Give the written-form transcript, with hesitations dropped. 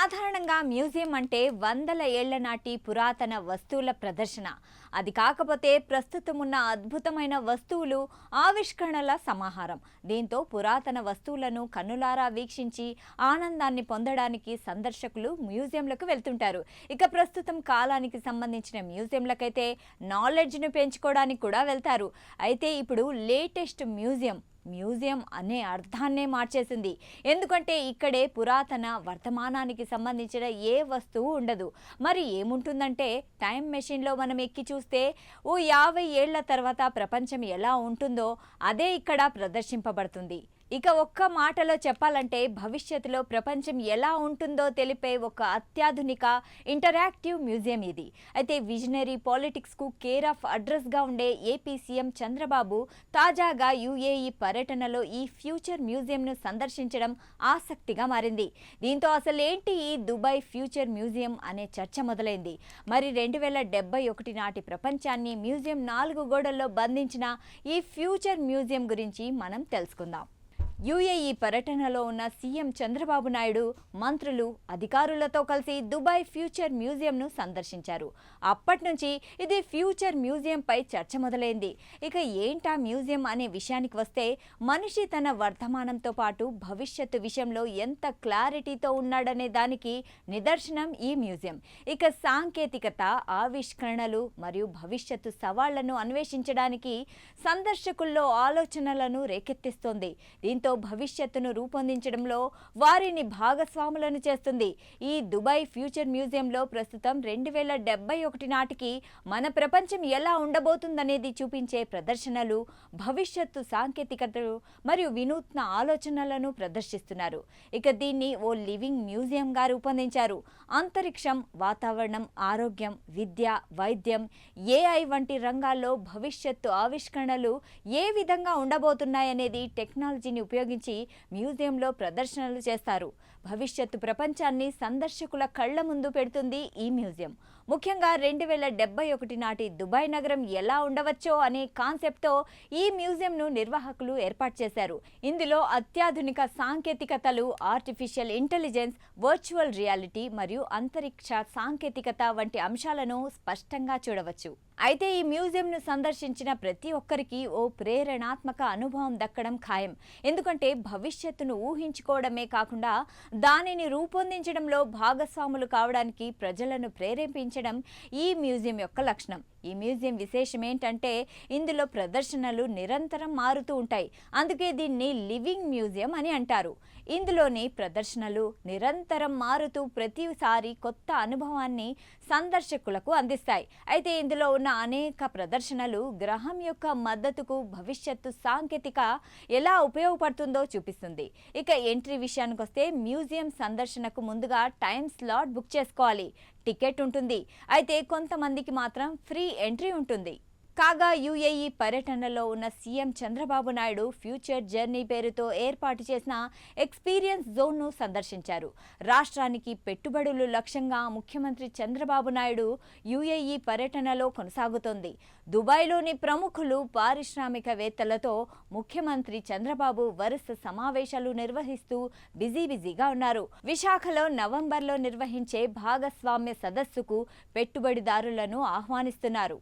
సాధారణంగా మ్యూజియం అంటే వందల ఏళ్ల నాటి పురాతన వస్తువుల ప్రదర్శన. అది కాకపోతే ప్రస్తుతం ఉన్న అద్భుతమైన వస్తువులు, ఆవిష్కరణల సమాహారం. దీంతో పురాతన వస్తువులను కన్నులారా వీక్షించి ఆనందాన్ని పొందడానికి సందర్శకులు మ్యూజియంలకు వెళ్తుంటారు. ఇక ప్రస్తుతం కాలానికి సంబంధించిన మ్యూజియంలకైతే నాలెడ్జ్ను పెంచుకోవడానికి కూడా వెళ్తారు. అయితే ఇప్పుడు లేటెస్ట్ మ్యూజియం అనే అర్థాన్నే మార్చేసింది. ఎందుకంటే ఇక్కడే పురాతన వర్తమానానికి సంబంధించిన ఏ వస్తువు ఉండదు. మరి ఏముంటుందంటే టైం మెషిన్లో మనం ఎక్కి చూస్తే 50 ఏళ్ల తర్వాత ప్రపంచం ఎలా ఉంటుందో అదే ఇక్కడ ప్రదర్శింపబడుతుంది. ఇక ఒక్క మాటలో చెప్పాలంటే భవిష్యత్తులో ప్రపంచం ఎలా ఉంటుందో తెలిపే ఒక అత్యాధునిక ఇంటరాక్టివ్ మ్యూజియం ఇది. అయితే విజనరీ పాలిటిక్స్కు కేర్ ఆఫ్ అడ్రస్గా ఉండే ఏపీ సీఎం చంద్రబాబు తాజాగా యుఏఈ పర్యటనలో ఈ ఫ్యూచర్ మ్యూజియంను సందర్శించడం ఆసక్తిగా మారింది. దీంతో అసలేంటి ఈ దుబాయ్ ఫ్యూచర్ మ్యూజియం అనే చర్చ మొదలైంది. మరి 2071 నాటి ప్రపంచాన్ని మ్యూజియం 4 గోడల్లో బంధించిన ఈ ఫ్యూచర్ మ్యూజియం గురించి మనం తెలుసుకుందాం. యుఏఈ పర్యటనలో ఉన్న సీఎం చంద్రబాబు నాయుడు మంత్రులు, అధికారులతో కలిసి దుబాయ్ ఫ్యూచర్ మ్యూజియంను సందర్శించారు. అప్పటి నుంచి ఇది ఫ్యూచర్ మ్యూజియంపై చర్చ మొదలైంది. ఇక ఏంటా మ్యూజియం అనే విషయానికి వస్తే, మనిషి తన వర్తమానంతో పాటు భవిష్యత్తు విషయంలో ఎంత క్లారిటీతో ఉన్నాడనే దానికి నిదర్శనం ఈ మ్యూజియం. ఇక సాంకేతికత, ఆవిష్కరణలు మరియు భవిష్యత్తు సవాళ్లను అన్వేషించడానికి సందర్శకుల్లో ఆలోచనలను రేకెత్తిస్తోంది. దీంతో భవిష్యత్తును రూపొందించడంలో వారిని భాగస్వాములను చేస్తుంది. ఈ దుబాయ్ ఫ్యూచర్ మ్యూజియంలో ప్రస్తుతం 2071 నాటికి మన ప్రపంచం ఎలా ఉండబోతుందనేది చూపించే ప్రదర్శనలు, భవిష్యత్తు సాంకేతికతలు మరియు వినూత్న ఆలోచనలను ప్రదర్శిస్తున్నారు. ఇక దీన్ని ఓ లివింగ్ మ్యూజియంగా రూపొందించారు. అంతరిక్షం, వాతావరణం, ఆరోగ్యం, విద్య, వైద్యం, ఏఐ వంటి రంగాల్లో భవిష్యత్తు ఆవిష్కరణలు ఏ విధంగా ఉండబోతున్నాయనేది టెక్నాలజీని ఉపయోగించి మ్యూజియంలో ప్రదర్శనలు చేస్తారు. భవిష్యత్తు ప్రపంచాన్ని సందర్శకుల కళ్ల ముందు పెడుతుంది ఈ మ్యూజియం. ముఖ్యంగా 2071 నాటి దుబాయ్ నగరం ఎలా ఉండవచ్చో అనే కాన్సెప్ట్తో ఈ మ్యూజియంను నిర్వాహకులు ఏర్పాటు చేశారు. ఇందులో అత్యాధునిక సాంకేతికతలు, ఆర్టిఫిషియల్ ఇంటెలిజెన్స్, వర్చువల్ రియాలిటీ మరియు అంతరిక్ష సాంకేతికత వంటి అంశాలను స్పష్టంగా చూడవచ్చు. అయితే ఈ మ్యూజియంను సందర్శించిన ప్రతి ఒక్కరికి ఓ ప్రేరణాత్మక అనుభవం దక్కడం ఖాయం. ఎందుకంటే భవిష్యత్తును ఊహించుకోవడమే కాకుండా దానిని రూపొందించడంలో భాగస్వాములు కావడానికి ప్రజలను ప్రేరేపించడం ఈ మ్యూజియం యొక్క లక్షణం. ఈ మ్యూజియం విశేషం ఏంటంటే ఇందులో ప్రదర్శనలు నిరంతరం మారుతూ ఉంటాయి. అందుకే దీన్ని లివింగ్ మ్యూజియం అని అంటారు. ఇందులోని ప్రదర్శనలు నిరంతరం మారుతూ ప్రతిసారి కొత్త అనుభవాన్ని సందర్శకులకు అందిస్తాయి. అయితే ఇందులో ఉన్న అనేక ప్రదర్శనలు గ్రహం యొక్క మద్దతుకు భవిష్యత్తు సాంకేతిక ఎలా ఉపయోగపడుతుందో చూపిస్తుంది. ఇక ఎంట్రీ విషయానికి వస్తే మ్యూజియం సందర్శనకు ముందుగా టైం స్లాట్ బుక్ చేసుకోవాలి. టికెట్ ఉంటుంది. అయితే కొంతమందికి మాత్రం ఫ్రీ ఎంట్రీ ఉంటుంది. కాగా యుఏఈ పర్యటనలో ఉన్న CM Chandrababu Naidu future journey పేరుతో ఏర్పాటు చేసిన ఎక్స్పీరియన్స్ జోన్ను సందర్శించారు. రాష్ట్రానికి పెట్టుబడులు లక్ష్యంగా ముఖ్యమంత్రి చంద్రబాబు నాయుడు యుఏఈ పర్యటనలో కొనసాగుతోంది. దుబాయ్లోని ప్రముఖులు, పారిశ్రామికవేత్తలతో ముఖ్యమంత్రి చంద్రబాబు వరుస సమావేశాలు నిర్వహిస్తూ బిజీగా ఉన్నారు. విశాఖలో నవంబర్లో నిర్వహించే భాగస్వామ్య సదస్సుకు పెట్టుబడిదారులను ఆహ్వానిస్తున్నారు.